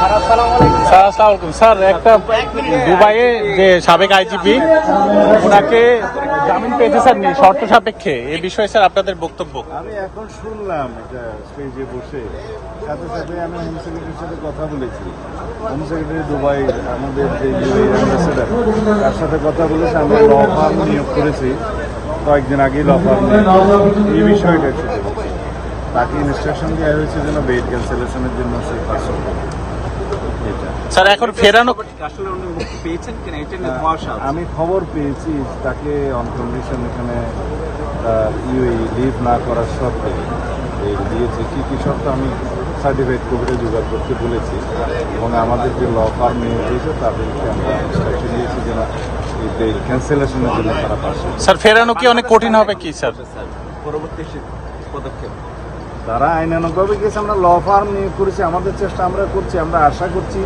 Sir আসসালামু আলাইকুম। Sir একটা দুবাইয়ে যে সাবেক আইজিপি ওনাকে জামিন পেয়েছে স্যার শর্ত সাপেক্ষে, এই বিষয়ে স্যার আপনাদের বক্তব্য। আমি এখন শুনলাম এটা স্টেজে বসে, সাথে সাথে আমি হোম সেক্রেটারির সাথে কথা বলেছি। হোম সেক্রেটারি দুবাই আমাদের যে অ্যাম্বাসেডার, তার সাথে কথা বলেছে। আমরা ল ফার্ম নিয়োগ করেছি কয়েকদিন আগেই, ল ফার্ম এই বিষয়টা শুধু তাকে ইনস্ট্রাকশন দেওয়া হয়েছে যেন বেড ক্যান্সেলেশনের জন্য সে পাস এটা। স্যার এখন ফেরানো আমি খবর পেয়েছি তাকে অন কন্ডিশন এখানে লিভ না করার শর্তে দিয়েছে। কী কী শর্ত আমি সার্টিফাইড কবিটা জোগাড় করতে বলেছি, এবং আমাদের যে ল ফার্ম নিয়ে দিয়েছে তাদেরকে আমরা ইনস্ট্রাকশন দিয়েছি যেন এই ক্যান্সেলেশনের জন্য তারা পাশে। স্যার ফেরানো কি অনেক কঠিন হবে কি স্যার? পরবর্তী পদক্ষেপ তারা আইনানুগভাবে গেছে, আমরা ল ফার্ম নিয়োগ করেছি, আমাদের চেষ্টা আমরা করছি। আমরা আশা করছি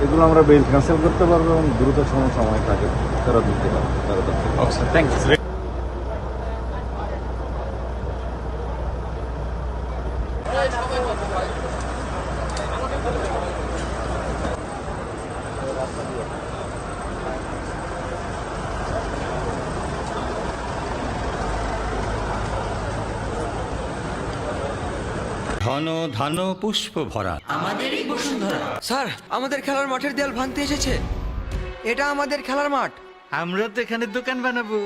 এগুলো আমরা বেল ক্যান্সেল করতে পারবো এবং দ্রুত সময় তাকে তারা দিতে পারবে। Thank you. ঘন ধান পুষ্প ভরা আমাদেরই বসুন্ধরা। স্যার, আমাদের খেলার মাঠের দেয়াল ভাঙতে এসেছে। এটা আমাদের খেলার মাঠ। আমরা তো এখানে দোকান বানাবো।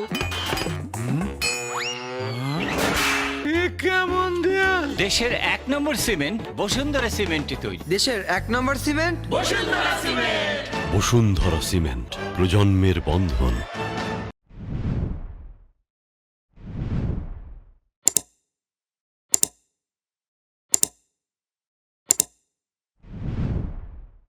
কেমন দেয়াল? দেশের 1 নম্বর সিমেন্ট বসুন্ধরা সিমেন্টে তৈরি। দেশের 1 নম্বর সিমেন্ট বসুন্ধরা সিমেন্ট, প্রজন্মের বন্ধন।